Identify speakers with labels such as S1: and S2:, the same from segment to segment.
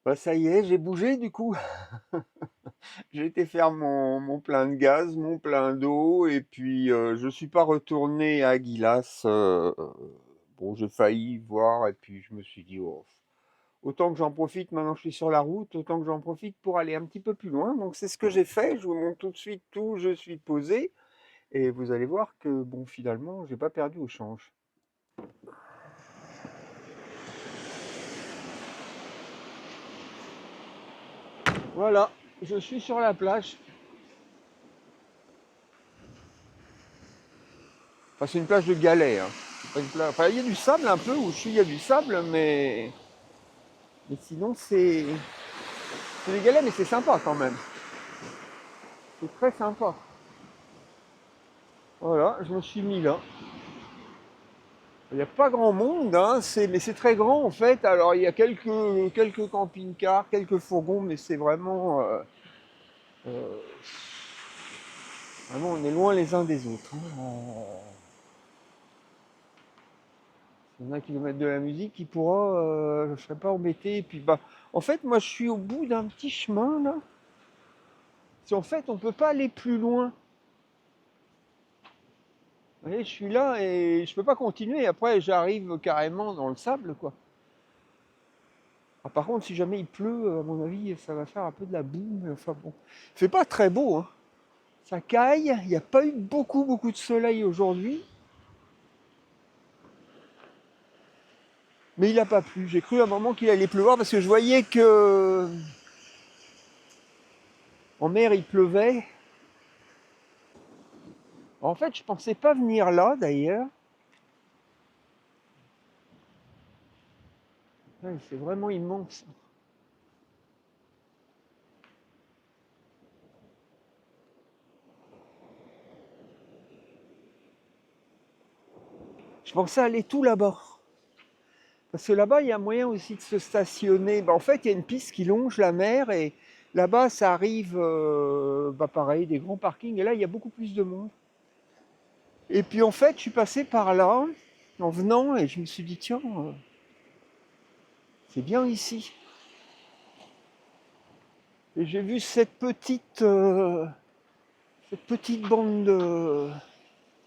S1: Bah ça y est, j'ai bougé du coup. J'ai été faire mon plein de gaz, mon plein d'eau, et puis je suis pas retourné à Aguilas. Bon, j'ai failli voir, et puis je me suis dit, oh, autant que j'en profite, maintenant je suis sur la route, autant que j'en profite pour aller un petit peu plus loin. Donc c'est ce que j'ai fait, je vous montre tout de suite tout, je suis posé, et vous allez voir que, bon, finalement, j'ai pas perdu au change. Voilà, je suis sur la plage. Enfin, c'est une plage de galets, hein. C'est pas une plage... Enfin, il y a du sable un peu, où je suis, il y a du sable, mais sinon, c'est des galets, mais c'est sympa quand même. C'est très sympa. Voilà, je me suis mis là. Il n'y a pas grand monde, hein, mais c'est très grand en fait. Alors, il y a quelques camping-cars, quelques fourgons, mais c'est vraiment, euh, vraiment, on est loin les uns des autres, hein. Il y en a qui veulent mettre de la musique, qui pourra, je ne serais pas embêté. Et puis, bah, en fait, moi, je suis au bout d'un petit chemin là. Si en fait, on peut pas aller plus loin. Vous voyez, je suis là et je peux pas continuer. Après, j'arrive carrément dans le sable, quoi. Ah, par contre, si jamais il pleut, à mon avis, ça va faire un peu de la boue. Mais enfin bon, c'est pas très beau, hein. Ça caille. Il n'y a pas eu beaucoup de soleil aujourd'hui, mais il n'a pas plu. J'ai cru à un moment qu'il allait pleuvoir parce que je voyais que en mer il pleuvait. En fait, je pensais pas venir là d'ailleurs. Ouais, c'est vraiment immense. Je pensais aller tout là-bas. Parce que là-bas, il y a moyen aussi de se stationner. Bah, en fait, il y a une piste qui longe la mer et là-bas, ça arrive, bah, pareil, des grands parkings. Et là, il y a beaucoup plus de monde. Et puis en fait, je suis passé par là en venant et je me suis dit, tiens, c'est bien ici. Et j'ai vu cette petite bande de...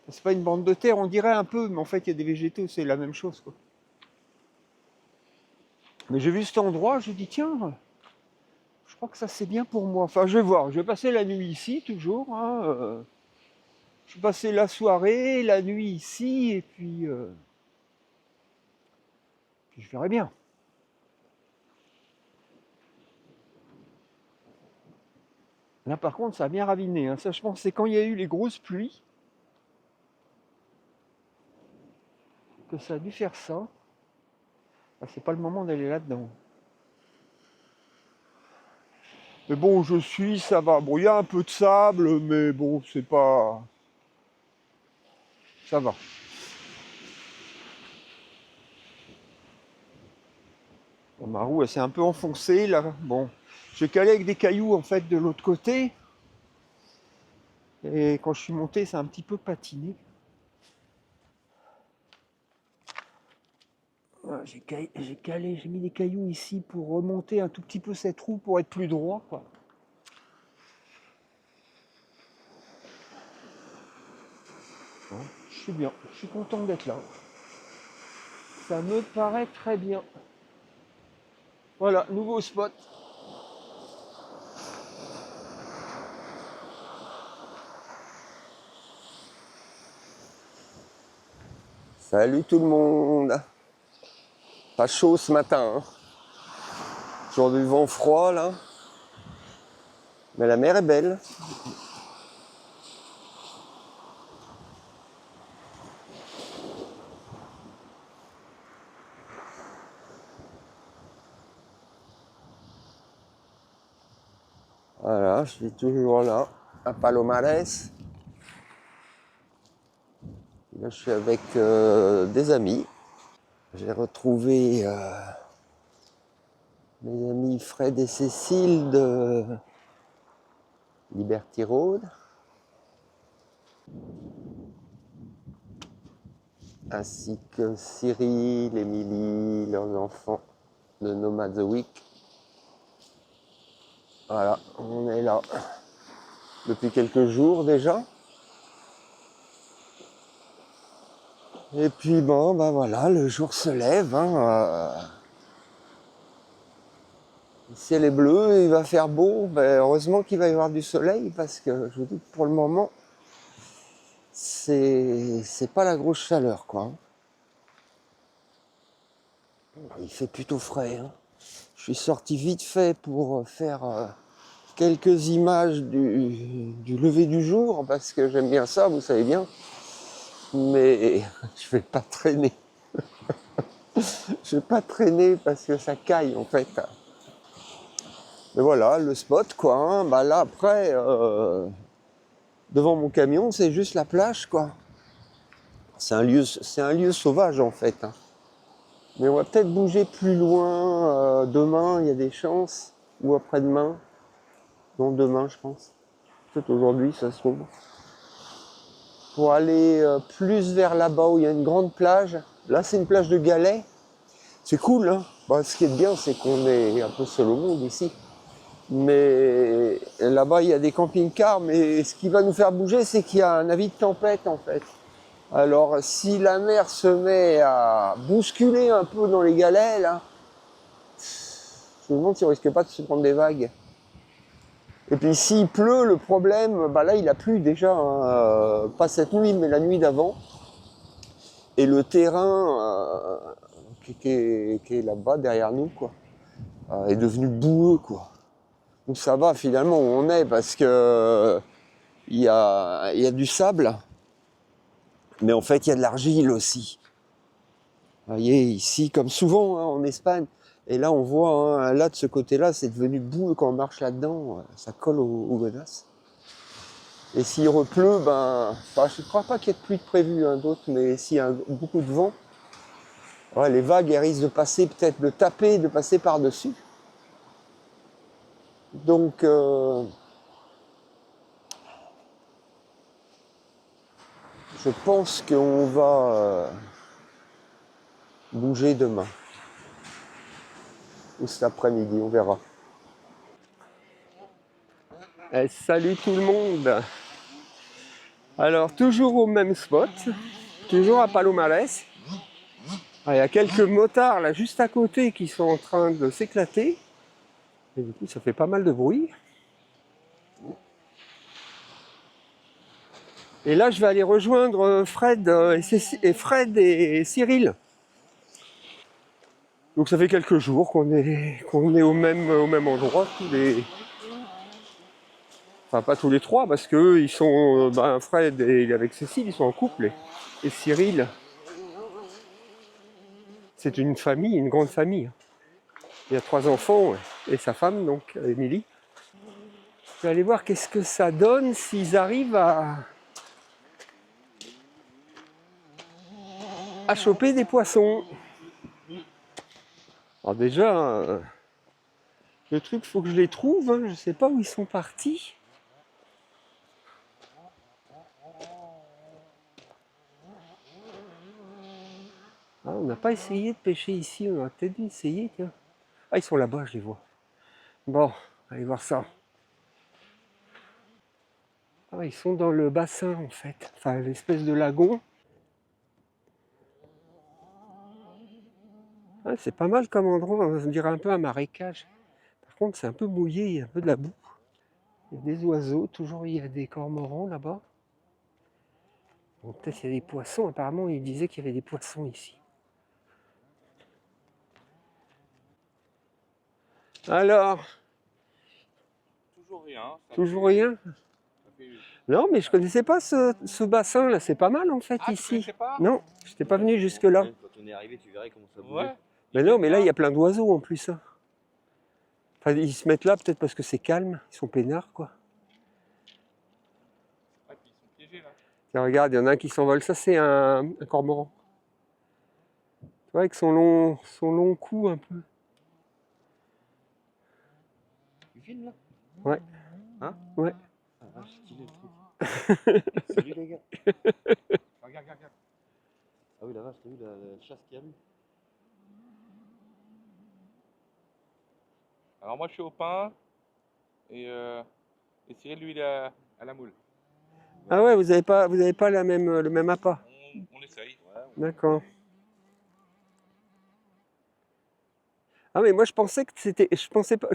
S1: C'est pas une bande de terre, on dirait un peu, mais en fait, il y a des végétaux, c'est la même chose, quoi. Mais j'ai vu cet endroit, j'ai dit, tiens, je crois que ça c'est bien pour moi. Enfin, je vais voir, je vais passer la nuit ici, toujours, hein. Je vais passer la soirée, la nuit ici, et puis je verrai bien. Là, par contre, ça a bien raviné, hein. Ça, je pense, c'est quand il y a eu les grosses pluies que ça a dû faire ça. Ah, c'est pas le moment d'aller là-dedans. Mais bon, je suis, ça va. Bon, il y a un peu de sable, mais bon, c'est pas... Ça va. Bon, ma roue, elle s'est un peu enfoncée, là. Bon, j'ai calé avec des cailloux, en fait, de l'autre côté. Et quand je suis monté, ça a un petit peu patiné. Voilà, j'ai mis des cailloux ici pour remonter un tout petit peu cette roue pour être plus droit, quoi. Bon, je suis bien, je suis content d'être là. Ça me paraît très bien. Voilà, nouveau spot. Salut tout le monde. Pas chaud ce matin, hein. Toujours du vent froid là. Mais la mer est belle. Voilà, je suis toujours là, à Palomares. Là, je suis avec des amis. J'ai retrouvé mes amis Fred et Cécile de Liberty Road, ainsi que Cyril, Émilie, leurs enfants de Nomad the Week. Voilà, on est là depuis quelques jours déjà. Et puis bon, bah voilà, le jour se lève. Le ciel est bleu, il va faire beau. Ben, heureusement qu'il va y avoir du soleil parce que je vous dis que pour le moment, c'est pas la grosse chaleur quoi. Il fait plutôt frais. Je suis sorti vite fait pour faire quelques images du lever du jour parce que j'aime bien ça, vous savez bien. Mais je vais pas traîner. Je vais pas traîner parce que ça caille en fait. Mais voilà, le spot quoi. Bah là après, devant mon camion, c'est juste la plage quoi. C'est un lieu sauvage en fait. Mais on va peut-être bouger plus loin demain, il y a des chances. Ou après-demain. Non, demain je pense. Peut-être aujourd'hui ça se trouve. Pour aller plus vers là-bas où il y a une grande plage. Là c'est une plage de galets. C'est cool hein. Bah, ce qui est bien c'est qu'on est un peu seul au monde ici. Mais là-bas il y a des camping-cars. Mais ce qui va nous faire bouger c'est qu'il y a un avis de tempête en fait. Alors si la mer se met à bousculer un peu dans les galets là, je me demande si on risque pas de se prendre des vagues. Et puis s'il pleut, le problème, bah là il a plu déjà, pas cette nuit mais la nuit d'avant. Et le terrain qui est là-bas derrière nous quoi, est devenu boueux quoi. Donc ça va finalement où on est parce que il y a du sable, mais en fait il y a de l'argile aussi. Vous voyez, ici, comme souvent en Espagne, et là on voit, là de ce côté-là, c'est devenu boueux quand on marche là-dedans, ça colle aux godasses. Et s'il repleut, je ne crois pas qu'il y ait de pluie de prévu d'autres, mais s'il y a beaucoup de vent, ouais, les vagues elles risquent de passer, peut-être de taper, de passer par-dessus. Donc, je pense qu'on va bouger demain. Ou cet après-midi, on verra. Salut tout le monde. Alors, toujours au même spot, toujours à Palomares. Il y a quelques motards là juste à côté qui sont en train de s'éclater. Et du coup, ça fait pas mal de bruit. Et là, je vais aller rejoindre Fred et Cyril. Donc ça fait quelques jours qu'on est au même endroit, enfin pas tous les trois, parce qu'eux, ils sont, Fred et avec Cécile, ils sont en couple, et Cyril, c'est une famille, une grande famille. Il y a 3 enfants et sa femme, donc Émilie. Je vais aller voir qu'est-ce que ça donne s'ils arrivent à choper des poissons. Alors déjà, le truc, faut que je les trouve, je sais pas où ils sont partis. On n'a pas essayé de pêcher ici, on aurait peut-être dû essayer, tiens. Ah, ils sont là-bas, je les vois. Bon, allez voir ça. Ah, ils sont dans le bassin en fait, enfin l'espèce de lagon. Ah, c'est pas mal comme endroit, on dirait un peu un marécage. Par contre, c'est un peu mouillé, il y a un peu de la boue. Il y a des oiseaux, toujours il y a des cormorans là-bas. Bon, peut-être il y a des poissons, apparemment il disait qu'il y avait des poissons ici. Alors,
S2: toujours rien.
S1: toujours rien. Non, mais je connaissais pas ce bassin là, c'est pas mal en fait ici.
S2: Pas
S1: Non, je n'étais pas venu jusque là.
S3: Quand on est arrivé, tu verrais comment ça bougeait.
S2: Ouais.
S1: Mais non, mais là il y a plein d'oiseaux en plus. Enfin, ils se mettent là peut-être parce que c'est calme, ils sont peinards quoi.
S2: Ouais, puis ils sont piégés là.
S1: Tiens, regarde, il y en a un qui s'envole, ça c'est un cormoran. Tu vois, avec son long cou un peu.
S3: Tu filmes là?
S1: Ouais.
S3: Hein?
S1: Ouais.
S3: Ah, vache, stylé le truc. Salut les gars.
S2: Regarde.
S3: Ah oui, la vache, t'as vu la chasse qu'il y a eu?
S2: Alors moi je suis au pain Et Cyril, lui, il est à la moule.
S4: Ah ouais, vous avez pas le même appât.
S2: On essaye.
S4: D'accord. Ah mais moi je pensais que c'était, je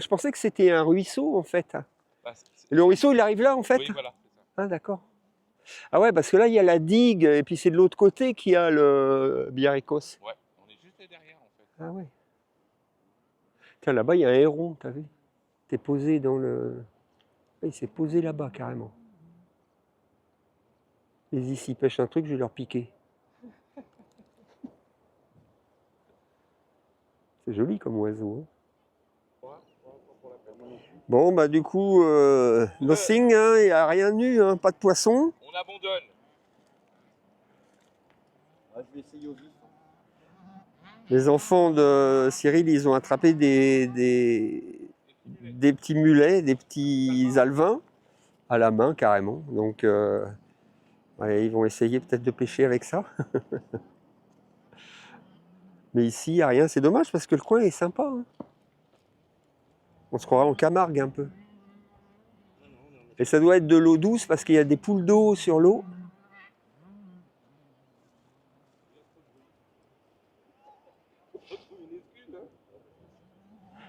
S4: pensais que c'était un ruisseau en fait.
S2: Bah,
S4: Le ruisseau il arrive là en fait.
S2: Oui, voilà, c'est ça.
S4: Ah d'accord. Ah ouais, parce que là il y a la digue et puis c'est de l'autre côté qu'il y a le Biarricos.
S2: Ouais, on est juste derrière en fait.
S4: Ah ouais. Tiens, là-bas il y a un héron, t'as vu? T'es posé dans le... Il s'est posé là-bas carrément. Ils ici pêchent un truc, je vais leur piquer. C'est joli comme oiseau. Hein. Bon, bah du coup, nothing, hein, il n'y a rien nu, hein, pas de poisson.
S2: On abandonne.
S3: Je vais essayer au vif.
S4: Les enfants de Cyril, ils ont attrapé des petits mulets, des petits alevins, à la main carrément. Donc, ouais, ils vont essayer peut-être de pêcher avec ça. Mais ici, il n'y a rien. C'est dommage parce que le coin est sympa. Hein. On se croirait en Camargue un peu. Et ça doit être de l'eau douce parce qu'il y a des poules d'eau sur l'eau.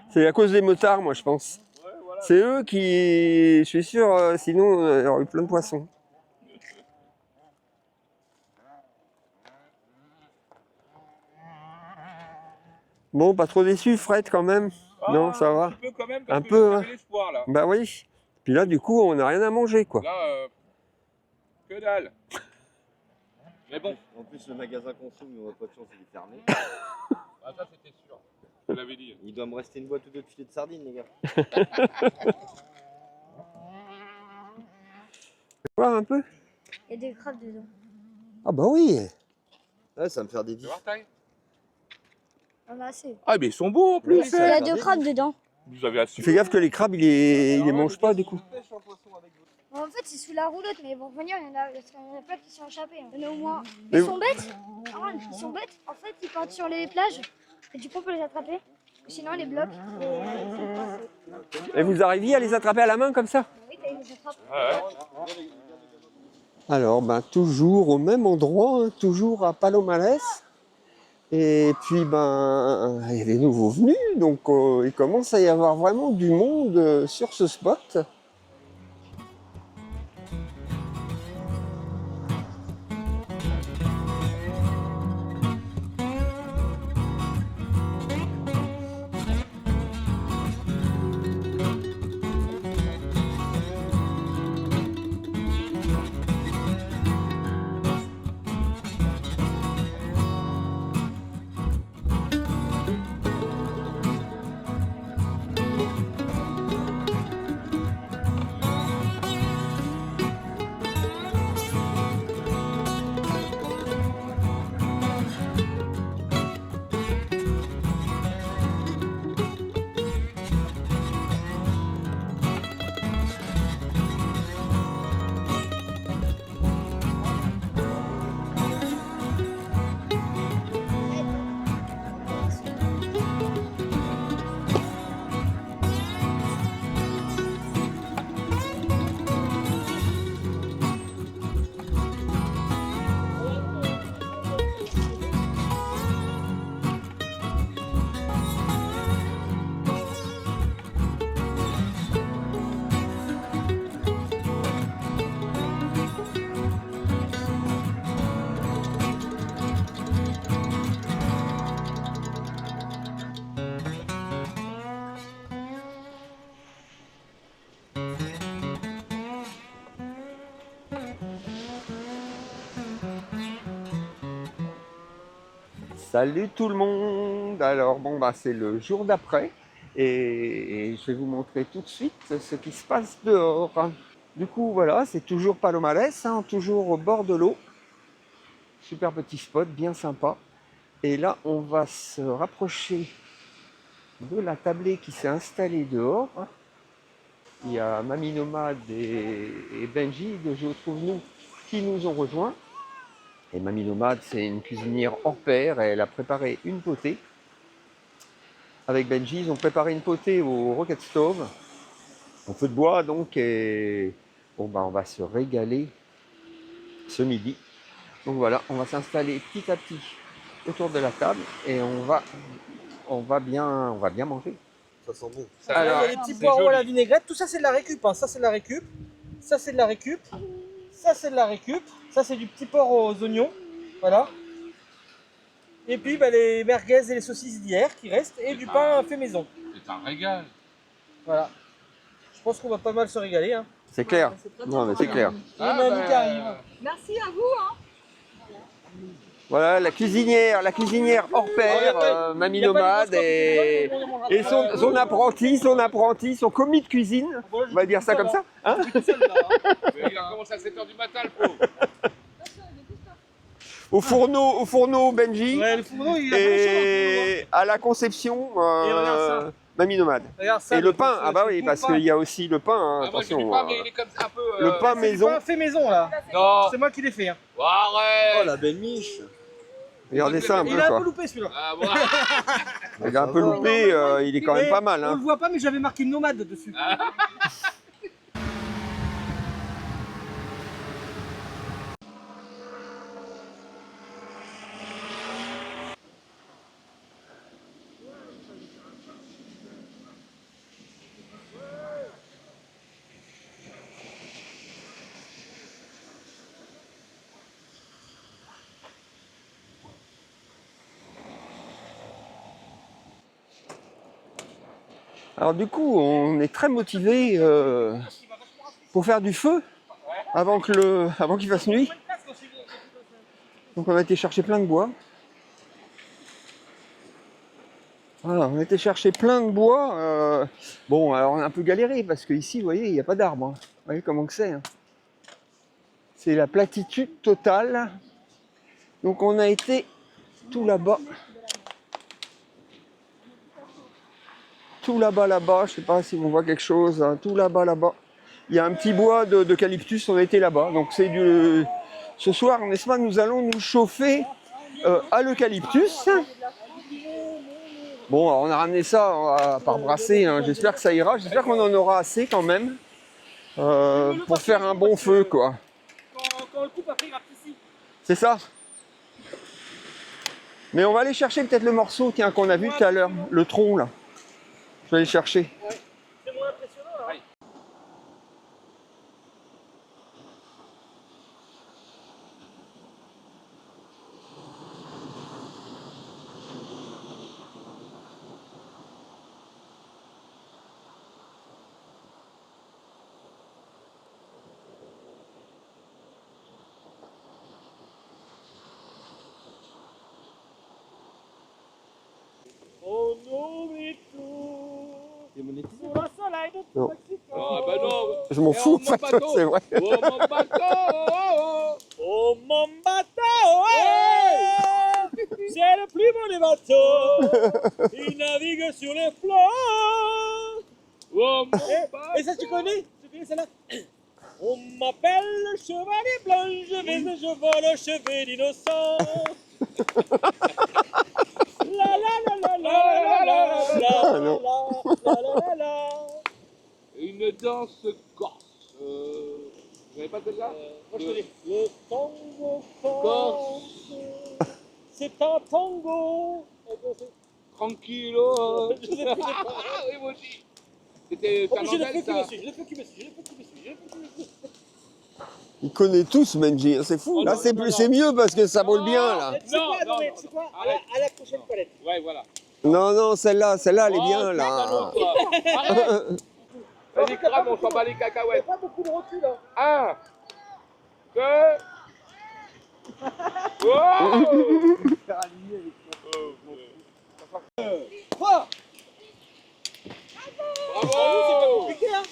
S4: C'est à cause des motards, moi, je pense. C'est eux qui... Je suis sûr, sinon, il y aurait eu plein de poissons. Bon, pas trop déçu, Fred, quand même. Non, ça va.
S2: Un peu quand même, parce
S4: Un
S2: que
S4: peu,
S2: j'avais
S4: hein.
S2: l'espoir là.
S4: Bah oui. Puis là, du coup, on n'a rien à manger, quoi.
S2: Là, que dalle. Mais bon.
S3: En plus, le magasin consomme, on n'a pas de chance, il est fermé.
S2: Ah, ça c'était sûr. Je l'avais dit.
S3: Il doit me rester une boîte ou deux de filets de sardines, les gars.
S4: Voir un peu.
S5: Il y a des crabes dedans.
S4: Ah bah oui.
S3: Ouais, ça va me faire des
S2: Tu
S3: vifs.
S2: vois, taille?
S5: On a assez.
S2: Ah, mais ils sont beaux en plus.
S3: Oui,
S5: Il y
S3: ça va
S5: a
S3: faire
S5: deux
S3: des
S5: crabes
S3: vifs.
S5: dedans.
S2: Vous avez assis.
S4: Fais gaffe que les crabes, ils les mangent pas, du coup.
S5: En fait, c'est sous la roulotte, mais ils vont revenir. Il y en a plein qui sont échappés. Il y en a au moins.
S4: Mais
S5: Ils sont bêtes. Ils sont bêtes. En fait, ils partent sur les plages. Et du coup, on peut les attraper. Sinon, ils les bloquent.
S4: Et vous arriviez à les attraper à la main, comme ça?
S5: Oui, ils les attrapent.
S2: Ouais.
S4: Alors, ben, toujours au même endroit, hein, toujours à Palomales. Et puis, ben, il y a des nouveaux venus, donc il commence à y avoir vraiment du monde sur ce spot. Salut tout le monde! Alors bon bah c'est le jour d'après et je vais vous montrer tout de suite ce qui se passe dehors. Du coup voilà, c'est toujours Palomales, hein, toujours au bord de l'eau. Super petit spot, bien sympa. Et là on va se rapprocher de la tablée qui s'est installée dehors. Il y a Mamie Nomade et Benji de Je trouve nous qui nous ont rejoints. Et Mamie Nomade, c'est une cuisinière hors pair, elle a préparé une potée. Avec Benji, ils ont préparé une potée au rocket stove.
S1: au feu de bois donc, et bon bah on va se régaler ce midi. Donc voilà, on va s'installer petit à petit autour de la table et on va bien manger.
S3: Ça sent bon.
S6: Alors, il y a les petits poireaux à la vinaigrette, tout ça c'est de la récup, hein. Ça c'est de la récup, ça c'est de la récup, ça c'est de la récup, ça c'est du petit porc aux oignons, voilà. Et puis bah, les merguez et les saucisses d'hier qui restent et du pain fait maison.
S2: C'est un régal.
S6: Voilà. Je pense qu'on va pas mal se régaler. Hein.
S1: C'est clair. Non mais c'est clair.
S6: Il y a mamie qui arrive.
S7: Merci à vous.
S1: Voilà la cuisinière hors pair, mamie nomade et son apprenti, son commis de cuisine, on va dire ça comme ça. Hein,
S2: Mais il a commencé à 7h du matin, le pauvre.
S1: au fourneau Benji
S6: Ouais, le fourneau, il a pas le choix,
S1: et à la conception
S6: Et regarde ça.
S1: mamie nomade.
S6: Regarde ça,
S1: Et le pain, ah bah oui, parce qu'il y a aussi le pain, hein,
S2: Ah, moi, je
S1: attention.
S2: dis pas, mais il est comme ça un peu.
S1: Le pain
S6: C'est du
S1: maison,
S6: pain fait maison là.
S2: Non.
S6: C'est moi qui l'ai fait. Hein.
S2: Arrête.
S3: Oh la belle miche.
S1: regardez ça un
S6: Il
S1: peu
S6: a un peu
S1: quoi.
S6: loupé celui-là.
S2: Ah, bon.
S1: Il a un peu loupé, il est quand même
S6: Mais
S1: pas mal.
S6: On
S1: Hein.
S6: le voit pas, mais j'avais marqué nomade dessus.
S1: Alors du coup, on est très motivé pour faire du feu avant qu'il fasse nuit. Donc on a été chercher plein de bois. Voilà, on a été chercher plein de bois. Bon, alors on a un peu galéré parce qu'ici, vous voyez, il n'y a pas d'arbre. Hein. Vous voyez comment que c'est. Hein. C'est la platitude totale. Donc on a été tout là-bas. Tout là-bas, je sais pas si on voit quelque chose, hein, tout là-bas. Il y a un petit bois d'eucalyptus, on a été là-bas. Donc c'est du... Ce soir, n'est-ce pas, nous allons nous chauffer à l'eucalyptus. Bon, alors on a ramené ça par brassée, hein. J'espère que ça ira, j'espère qu'on en aura assez quand même pour faire un bon feu, quoi.
S6: Quand on le coupe, après il va ici.
S1: C'est ça. Mais on va aller chercher peut-être le morceau, tiens, qu'on a vu tout à l'heure, le tronc là. Je vais aller chercher.
S6: C'est moins impressionnant là. Hein. Oh non, mais tout.
S3: T'es monétisé.
S6: Sur le soleil de
S1: Non.
S6: Mexico.
S2: Ah, bah non.
S1: Je m'en
S2: Et
S1: fous,
S2: oh,
S1: en
S2: mon
S1: fait,
S2: bateau.
S1: c'est vrai.
S2: Oh, mon bateau.
S6: Oh mon bateau, ouais. C'est le plus beau des bateaux. Il navigue sur les flots.
S2: Oh, mon
S6: Et ça tu connais celle-là? On m'appelle le chevalier blanc, je vais et je vole au chevet d'innocent. La la la la la la la la
S1: non.
S6: la la la la.
S2: Une danse corse. Vous n'avez pas celle-là
S6: Moi je te dis, le tango
S2: Corse.
S6: c'est un tango.
S2: Tranquillo.
S6: Je sais plus.
S2: Ah oui, moi aussi. C'était
S6: Oh, mais je le fais
S2: Fernandel,
S6: qui me
S2: ça.
S6: suit, je le fais qui me suit, je le fais qui me suit, je le fais qui me suit.
S1: Il connaît tous Benji, hein, c'est fou.
S2: Oh,
S1: Là,
S2: non,
S1: c'est
S2: non,
S1: plus,
S2: non.
S1: c'est mieux parce que ça brûle bien là.
S6: C'est quoi,
S2: non,
S6: non, mais
S2: non,
S6: c'est quoi?
S2: non.
S6: À la prochaine palette.
S2: Ouais, voilà.
S1: Non, celle-là, elle est bien
S2: Oh,
S1: là.
S2: salaud, toi. Arrête. Vas-y, crame, on s'en bat les
S6: Il n'y a
S2: cacahuètes.
S6: pas beaucoup de recul, hein.
S2: 1, 2. Oh.
S6: 3.
S2: Bravo.
S6: Compliqué, hein.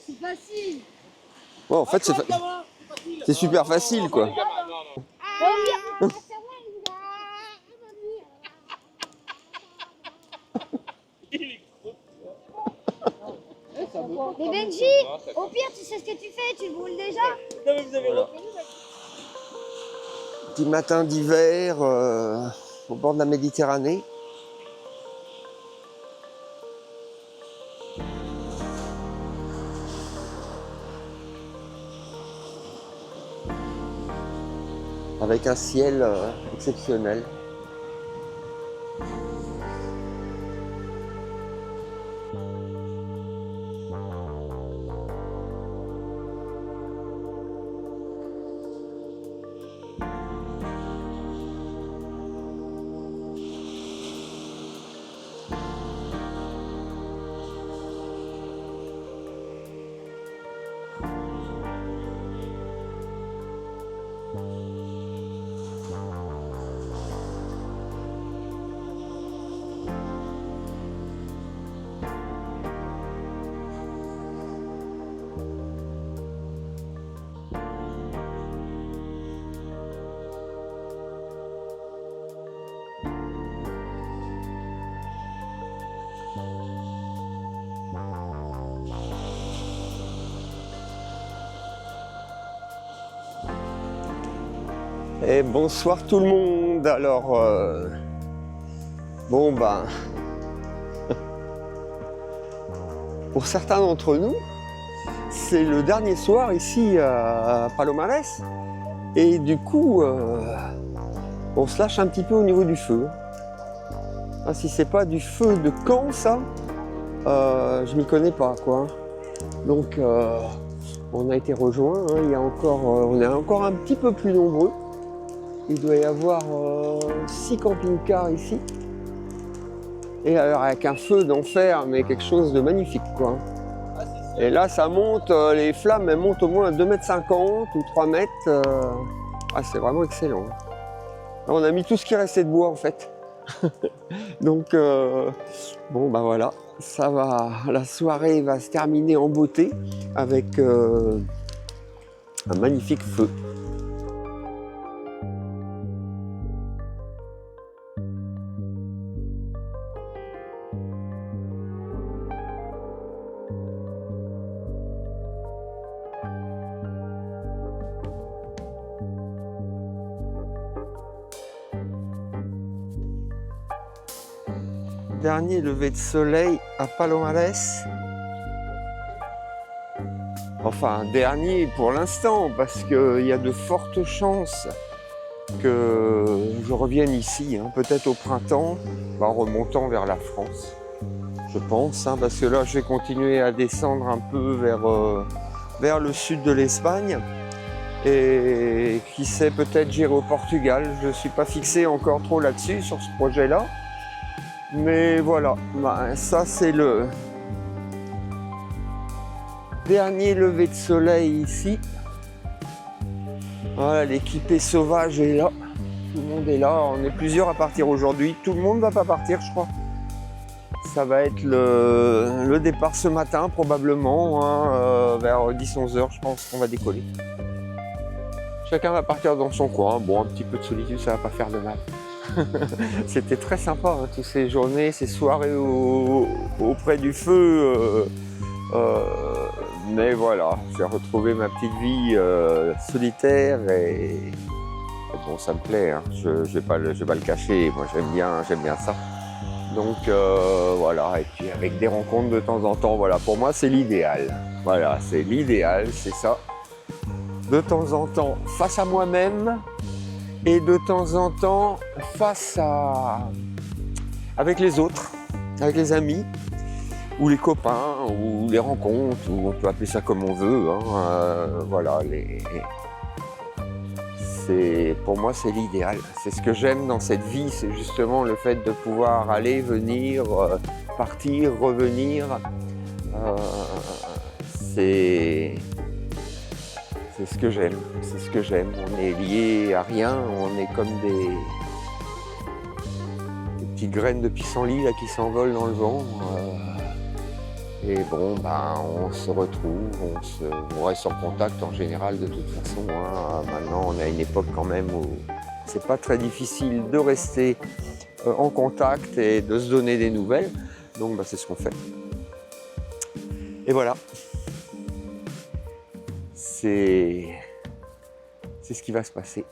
S5: C'est facile.
S1: Ouais, en fait, c'est super facile quoi.
S2: Non, non.
S5: Mais Benji, au pire, tu sais ce que tu fais, tu le brûles déjà.
S6: Non, mais vous avez reconnu, mec.
S1: Petit matin d'hiver au bord de la Méditerranée. avec un ciel exceptionnel. Et bonsoir tout le monde. Alors, bon ben, pour certains d'entre nous, c'est le dernier soir ici à Palomares. Et du coup, on se lâche un petit peu au niveau du feu. Ah, si c'est pas du feu de camp, ça, je m'y connais pas, quoi. Donc, on a été rejoints. Hein, il y a encore, on est encore un petit peu plus nombreux. Il doit y avoir 6 camping-cars ici. Et alors avec un feu d'enfer, mais quelque chose de magnifique, quoi. Et là, ça monte, les flammes, elles montent au moins à 2,50 m ou 3 mètres. Ah, c'est vraiment excellent. Là, on a mis tout ce qui restait de bois, en fait. Donc, bon, ben voilà, ça va. La soirée va se terminer en beauté avec un magnifique feu. Dernier lever de soleil à Palomares. Enfin, dernier pour l'instant, parce qu'il y a de fortes chances que je revienne ici, hein, peut-être au printemps, en remontant vers la France, je pense, hein, parce que là, je vais continuer à descendre un peu vers le sud de l'Espagne. Et qui sait, peut-être j'irai au Portugal. Je ne suis pas fixé encore trop là-dessus, sur ce projet-là. Mais voilà, bah, ça c'est le dernier lever de soleil ici. Voilà, l'équipée sauvage est là. Tout le monde est là. On est plusieurs à partir aujourd'hui. Tout le monde ne va pas partir, je crois. Ça va être le départ ce matin, probablement, hein, vers 10-11 h, je pense qu'on va décoller. Chacun va partir dans son coin. Bon, un petit peu de solitude, ça va pas faire de mal. C'était très sympa, hein, toutes ces journées, ces soirées auprès du feu. Mais voilà, j'ai retrouvé ma petite vie solitaire et bon, ça me plaît. Hein, je vais pas le cacher. Moi, j'aime bien ça. Donc voilà, et puis avec des rencontres de temps en temps. Voilà, pour moi, c'est l'idéal. Voilà, c'est l'idéal, c'est ça. De temps en temps, face à moi-même. Et de temps en temps, avec les autres, avec les amis, ou les copains, ou les rencontres, ou on peut appeler ça comme on veut. Hein, voilà, pour moi, c'est l'idéal. C'est ce que j'aime dans cette vie, c'est justement le fait de pouvoir aller, venir, partir, revenir. C'est ce que j'aime, c'est ce que j'aime. On est lié à rien, on est comme des petites graines de pissenlit là, qui s'envolent dans le vent. Et bon, ben, on se retrouve, on reste en contact en général de toute façon. Hein. Maintenant, on a une époque quand même où c'est pas très difficile de rester en contact et de se donner des nouvelles. Donc, ben, c'est ce qu'on fait. Et voilà. C'est ce qui va se passer.